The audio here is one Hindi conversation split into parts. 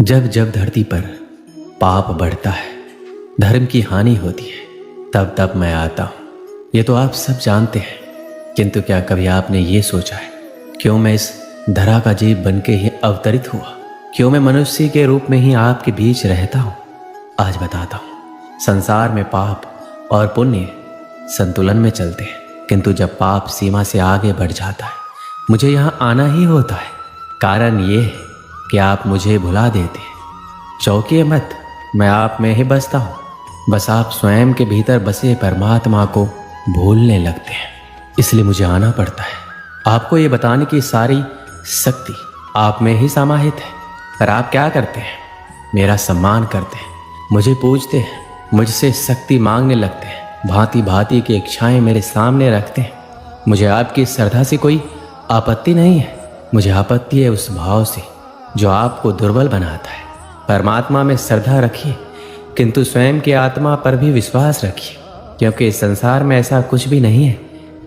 जब जब धरती पर पाप बढ़ता है, धर्म की हानि होती है, तब तब मैं आता हूँ। ये तो आप सब जानते हैं, किंतु क्या कभी आपने ये सोचा है क्यों मैं इस धरा का जीव बन के ही अवतरित हुआ? क्यों मैं मनुष्य के रूप में ही आपके बीच रहता हूँ? आज बताता हूँ। संसार में पाप और पुण्य संतुलन में चलते हैं, किंतु जब पाप सीमा से आगे बढ़ जाता है, मुझे यहाँ आना ही होता है। कारण ये है कि आप मुझे भुला देते हैं। चौंकिए मत, मैं आप में ही बसता हूँ। बस आप स्वयं के भीतर बसे परमात्मा को भूलने लगते हैं, इसलिए मुझे आना पड़ता है। आपको ये बताने की सारी शक्ति आप में ही समाहित है। पर आप क्या करते हैं? मेरा सम्मान करते हैं, मुझे पूजते हैं, मुझसे शक्ति मांगने लगते हैं, भांति भांति की इच्छाएं मेरे सामने रखते हैं। मुझे आपकी श्रद्धा से कोई आपत्ति नहीं है, मुझे आपत्ति है उस भाव से जो आपको दुर्बल बनाता है। परमात्मा में श्रद्धा रखिए, किंतु स्वयं की आत्मा पर भी विश्वास रखिए, क्योंकि इस संसार में ऐसा कुछ भी नहीं है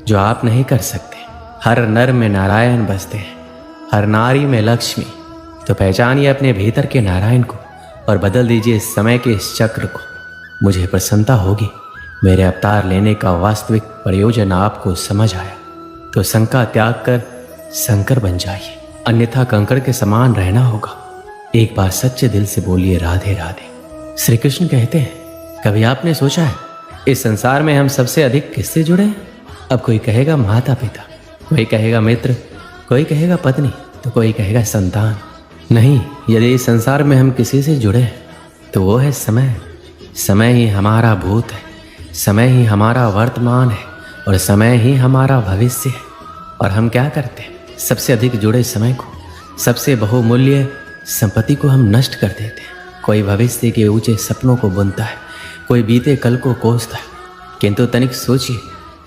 जो आप नहीं कर सकते। हर नर में नारायण बसते हैं, हर नारी में लक्ष्मी। तो पहचानिए अपने भीतर के नारायण को और बदल दीजिए इस समय के इस चक्र को। मुझे प्रसन्नता होगी मेरे अवतार लेने का वास्तविक प्रयोजन आपको समझ आया तो शंका त्याग कर शंकर बन जाइए, अन्यथा कंकड़ के समान रहना होगा। एक बार सच्चे दिल से बोलिए राधे राधे। श्री कृष्ण कहते हैं, कभी आपने सोचा है इस संसार में हम सबसे अधिक किससे जुड़े हैं? अब कोई कहेगा माता पिता, कोई कहेगा मित्र, कोई कहेगा पत्नी, तो कोई कहेगा संतान। नहीं, यदि इस संसार में हम किसी से जुड़े हैं तो वो है समय। समय ही हमारा भूत है, समय ही हमारा वर्तमान है और समय ही हमारा भविष्य है। और हम क्या करते हैं? सबसे अधिक जुड़े समय को, सबसे बहुमूल्य संपत्ति को हम नष्ट कर देते हैं। कोई भविष्य के ऊंचे सपनों को बुनता है, कोई बीते कल को कोसता है, किंतु तनिक सोचिए,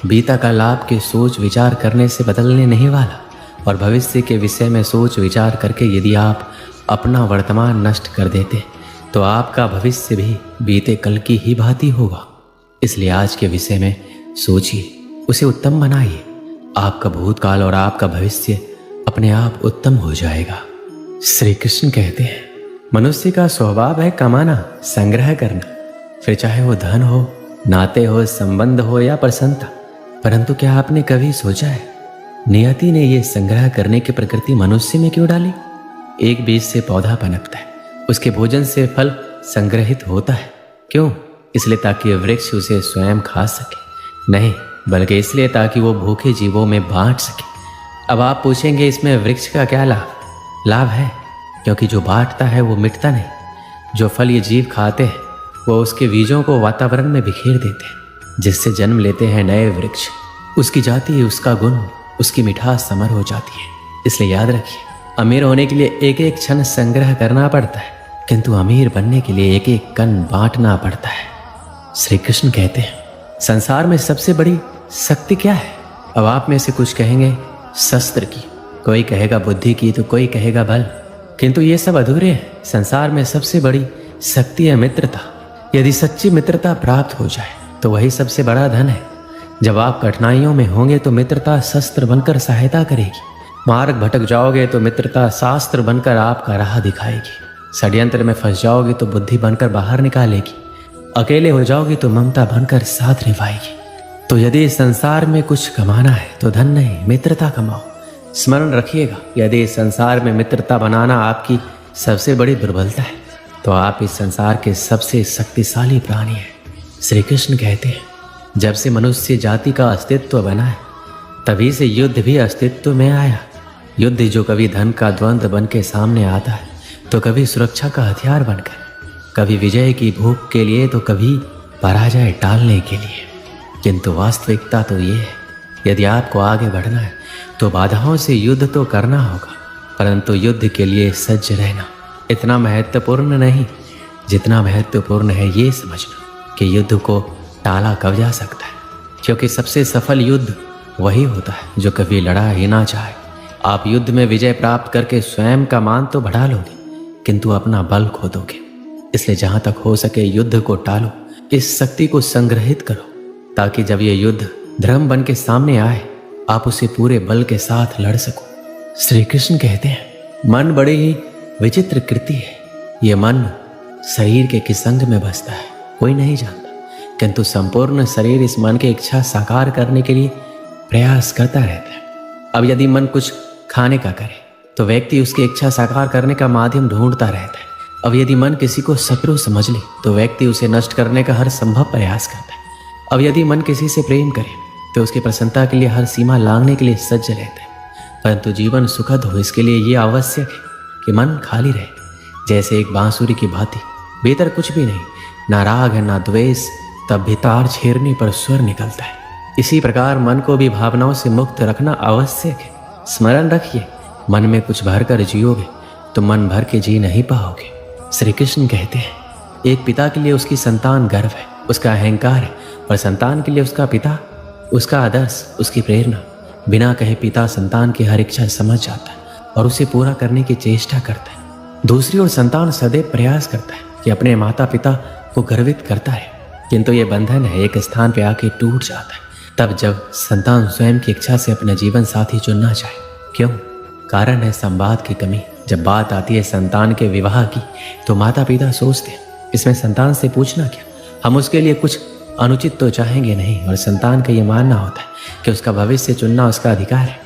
बीता का लाभ के सोच विचार करने से बदलने नहीं वाला। और भविष्य के विषय में सोच विचार करके यदि आप अपना वर्तमान नष्ट कर देते तो आपका भविष्य भी बीते कल की ही भांति होगा। इसलिए आज के विषय में सोचिए, उसे उत्तम बनाइए। आपका भूतकाल और आपका भविष्य अपने आप उत्तम हो जाएगा। श्री कृष्ण कहते हैं, मनुष्य का स्वभाव है कमाना, संग्रह करना, फिर चाहे वो धन हो, नाते हो, संबंध हो या प्रसन्नता। परंतु क्या आपने कभी सोचा है नियति ने ये संग्रह करने की प्रकृति मनुष्य में क्यों डाली? एक बीज से पौधा पनपता है, उसके भोजन से फल संग्रहित होता है। क्यों? इसलिए ताकि वृक्ष उसे स्वयं खा सके? नहीं, बल्कि इसलिए ताकि वो भूखे जीवों में बांट सके। अब आप पूछेंगे इसमें वृक्ष का क्या लाभ? लाभ है, क्योंकि जो बांटता है वो मिटता नहीं। जो फल ये जीव खाते हैं वो उसके बीजों को वातावरण में बिखेर देते हैं, जिससे जन्म लेते हैं नए वृक्ष। उसकी जाति, उसका गुण, उसकी मिठास समर हो जाती है। इसलिए याद रखिए, अमीर होने के लिए एक एक क्षण संग्रह करना पड़ता है, किंतु अमीर बनने के लिए एक एक कण बांटना पड़ता है। श्री कृष्ण कहते हैं, संसार में सबसे बड़ी शक्ति क्या है? अब आप में से कुछ कहेंगे शस्त्र की, कोई कहेगा बुद्धि की, तो कोई कहेगा बल, किंतु ये सब अधूरे हैं। संसार में सबसे बड़ी शक्ति है मित्रता। यदि सच्ची मित्रता प्राप्त हो जाए तो वही सबसे बड़ा धन है। जब आप कठिनाइयों में होंगे तो मित्रता शस्त्र बनकर सहायता करेगी। मार्ग भटक जाओगे तो मित्रता शास्त्र बनकर आपका राह दिखाएगी। षड्यंत्र में फंस जाओगे तो बुद्धि बनकर बाहर निकालेगी। अकेले हो जाओगे तो ममता बनकर साथ निभाएगी। तो यदि इस संसार में कुछ कमाना है तो धन नहीं, मित्रता कमाओ। स्मरण रखिएगा, यदि इस संसार में मित्रता बनाना आपकी सबसे बड़ी दुर्बलता है तो आप इस संसार के सबसे शक्तिशाली प्राणी हैं। श्री कृष्ण कहते हैं, जब से मनुष्य जाति का अस्तित्व बना है तभी से युद्ध भी अस्तित्व में आया। युद्ध जो कभी धन का द्वंद्व बन के सामने आता है तो कभी सुरक्षा का हथियार बनकर, कभी विजय की भूख के लिए तो कभी पराजय टालने के लिए। किंतु वास्तविकता तो ये है, यदि आपको आगे बढ़ना है तो बाधाओं से युद्ध तो करना होगा, परंतु युद्ध के लिए सज्ज रहना इतना महत्वपूर्ण नहीं जितना महत्वपूर्ण है ये समझना कि युद्ध को टाला कब जा सकता है। क्योंकि सबसे सफल युद्ध वही होता है जो कभी लड़ा ही ना चाहे। आप युद्ध में विजय प्राप्त करके स्वयं का मान तो बढ़ा लोगे, किंतु अपना बल खो दोगे। इसलिए जहां तक हो सके युद्ध को टालो, इस शक्ति को संग्रहित करो, ताकि जब ये युद्ध धर्म बन के सामने आए आप उसे पूरे बल के साथ लड़ सको। श्री कृष्ण कहते हैं, मन बड़ी ही विचित्र कृति है, ये मन शरीर के किस अंग में बसता है कोई नहीं जानता, किंतु संपूर्ण शरीर इस मन की इच्छा साकार करने के लिए प्रयास करता रहता है। अब यदि मन कुछ खाने का करे तो व्यक्ति उसकी इच्छा साकार करने का माध्यम ढूंढता रहता है। अब यदि मन किसी को शत्रु समझ ले तो व्यक्ति उसे नष्ट करने का हर संभव प्रयास करता है। अब यदि मन किसी से प्रेम करे तो उसकी प्रसन्नता के लिए हर सीमा लांघने के लिए सज्ज रहता है। परंतु जीवन सुखद हो इसके लिए यह आवश्यक है कि मन खाली रहे, जैसे एक बांसुरी की भांति। भीतर कुछ भी नहीं, ना राग है ना द्वेष, तब भी तार छेड़ने पर स्वर निकलता है। इसी प्रकार मन को भी भावनाओं से मुक्त रखना आवश्यक है। स्मरण रखिए, मन में कुछ भर कर जियोगे तो मन भर के जी नहीं पाओगे। श्री कृष्ण कहते हैं, एक पिता के लिए उसकी संतान गर्व है, उसका अहंकार है, और संतान के लिए उसका पिता उसका आदर्श, उसकी प्रेरणा। बिना कहे पिता संतान की हर इच्छा समझ जाता है और उसे पूरा करने की चेष्टा करता है। दूसरी ओर संतान सदैव प्रयास करता है कि अपने माता पिता को गर्वित करता है, किंतु ये बंधन है एक स्थान पे आके टूट जाता है तब जब संतान स्वयं की इच्छा से अपना जीवन साथी चुनना चाहे। क्यों? कारण है संवाद की कमी। जब बात आती है संतान के विवाह की तो माता पिता सोचते हैं इसमें संतान से पूछना क्या, हम उसके लिए कुछ अनुचित तो चाहेंगे नहीं, और संतान का ये मानना होता है कि उसका भविष्य चुनना उसका अधिकार है।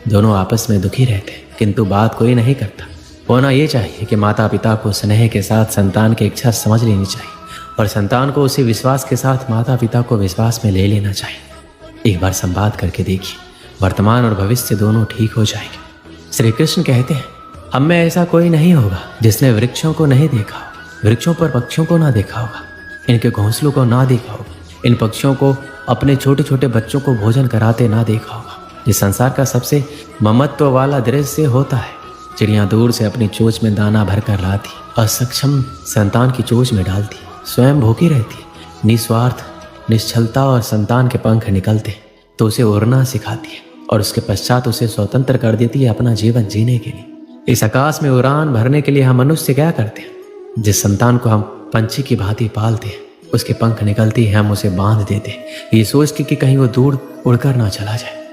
दोनों आपस में दुखी रहते हैं, किंतु बात कोई नहीं करता। होना ये चाहिए कि माता पिता को स्नेह के साथ संतान की इच्छा समझ लेनी चाहिए और संतान को उसी विश्वास के साथ माता पिता को विश्वास में ले लेना चाहिए। एक बार संवाद करके देखिए, वर्तमान और भविष्य दोनों ठीक हो जाएंगे। श्री कृष्ण कहते हैं, हम में ऐसा कोई नहीं होगा जिसने वृक्षों को नहीं देखा हो, वृक्षों पर पक्षियों को ना देखा होगा, इनके घोंसलों को ना देखा होगा, इन पक्षियों को अपने छोटे छोटे बच्चों को भोजन कराते ना देखा होगा। ये संसार का सबसे ममत्व वाला दृश्य होता है। चिड़ियाँ दूर से अपनी चोंच में दाना भर कर लाती, असक्षम संतान की चोंच में डालती, स्वयं भूखी रहती, निस्वार्थ निश्चलता और संतान के पंख निकलते तो उसे उड़ना सिखाती है और उसके पश्चात उसे स्वतंत्र कर देती है अपना जीवन जीने के लिए। इस आकाश में उड़ान भरने के लिए हम मनुष्य क्या करते हैं? जिस संतान को हम पंछी की भांति पालते हैं उसके पंख निकलती है, हम उसे बांध देते हैं ये सोच के कि कहीं वो दूर उड़कर ना चला जाए।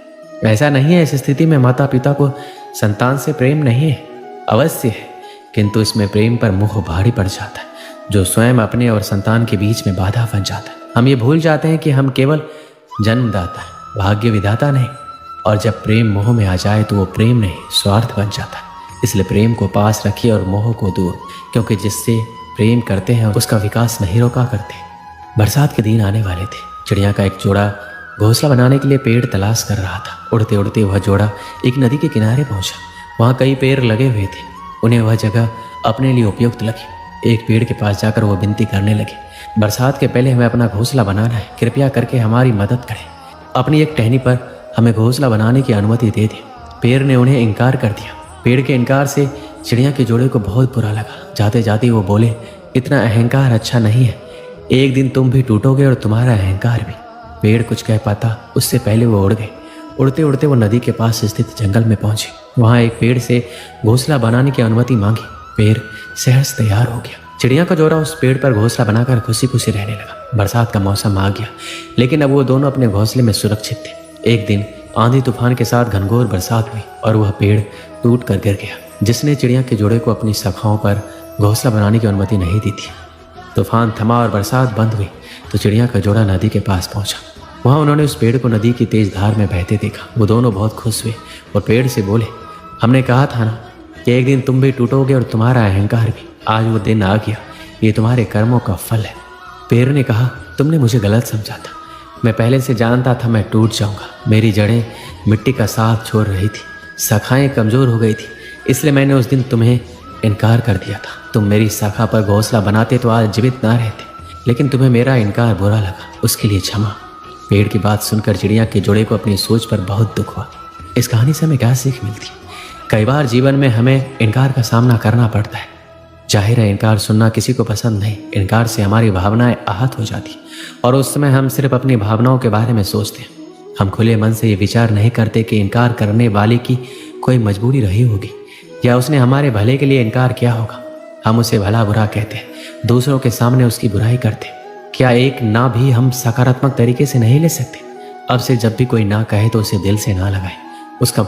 ऐसा नहीं है। इस स्थिति में माता पिता को संतान से प्रेम नहीं है, अवश्य है, किंतु इसमें प्रेम पर मोह भारी पड़ जाता है जो स्वयं अपने और संतान के बीच में बाधा बन जाता है। हम ये भूल जाते हैं कि हम केवल जन्मदाता है, भाग्य विधाता नहीं, और जब प्रेम मोह में आ जाए तो वो प्रेम नहीं स्वार्थ बन जाता है। इसलिए प्रेम को पास रखिए और मोह को दूर, क्योंकि जिससे प्रेम करते हैं उसका विकास नहीं रोका करते। बरसात के दिन आने वाले थे। चिड़िया का एक जोड़ा घोंसला बनाने के लिए पेड़ तलाश कर रहा था। उड़ते उड़ते वह जोड़ा एक नदी के किनारे पहुंचा। वहाँ कई पेड़ लगे हुए थे, उन्हें वह जगह अपने लिए उपयुक्त लगी। एक पेड़ के पास जाकर वो विनती करने लगे, बरसात के पहले हमें अपना घोंसला बनाना है, कृपया करके हमारी मदद करें, अपनी एक टहनी पर हमें घोंसला बनाने की अनुमति दे दें। पेड़ ने उन्हें इनकार कर दिया। पेड़ के इनकार से चिड़िया के जोड़े को बहुत बुरा लगा। जाते जाते वो बोले, इतना अहंकार अच्छा नहीं है, एक दिन तुम भी टूटोगे और तुम्हारा अहंकार भी। पेड़ कुछ कह पाता उससे पहले वो उड़ गए। उड़ते उड़ते वो नदी के पास स्थित जंगल में पहुंचे। वहाँ एक पेड़ से घोंसला बनाने की अनुमति मांगी। पेड़ सहज तैयार हो गया। चिड़िया का जोड़ा उस पेड़ पर घोंसला बनाकर खुशी खुशी रहने लगा। बरसात का मौसम आ गया, लेकिन अब वो दोनों अपने घोंसले में सुरक्षित थे। एक दिन आंधी तूफान के साथ घनघोर बरसात हुई और वह पेड़ टूट कर गिर गया, जिसने चिड़िया के जोड़े को अपनी शाखाओं पर घोंसला बनाने की अनुमति नहीं दी थी। तूफान थमा और बरसात बंद हुई तो चिड़िया का जोड़ा नदी के पास पहुंचा। वहाँ उन्होंने उस पेड़ को नदी की तेज धार में बहते देखा। वो दोनों बहुत खुश हुए और पेड़ से बोले, हमने कहा था ना कि एक दिन तुम भी टूटोगे और तुम्हारा अहंकार भी। आज वो दिन आ गया, ये तुम्हारे कर्मों का फल है। पेड़ ने कहा, तुमने मुझे गलत समझा था, मैं पहले से जानता था मैं टूट जाऊंगा। मेरी जड़ें मिट्टी का साथ छोड़ रही थी, शाखाएं कमजोर हो गई थी, इसलिए मैंने उस दिन तुम्हें इनकार कर दिया था। तुम मेरी शाखा पर घोंसला बनाते तो आज जीवित ना रहते, लेकिन तुम्हें मेरा इनकार बुरा लगा, उसके लिए क्षमा। पेड़ की बात सुनकर चिड़िया के जोड़े को अपनी सोच पर बहुत दुख हुआ। इस कहानी से हमें क्या सीख मिलती है? कई बार जीवन में हमें इनकार का सामना करना पड़ता है। जाहिर है इनकार सुनना किसी को पसंद नहीं। इनकार से हमारी भावनाएं आहत हो जाती और उस समय हम सिर्फ अपनी भावनाओं के बारे में सोचते हैं। हम खुले मन से ये विचार नहीं करते कि इनकार करने वाले की कोई मजबूरी रही होगी या उसने हमारे भले के लिए इनकार किया होगा। हम उसे भला बुरा कहते हैं, दूसरों के सामने उसकी बुराई करते हैं। क्या एक ना भी हम सकारात्मक तरीके से नहीं ले सकते? अब से जब भी कोई ना कहे तो उसे दिल से ना लगाए, उसका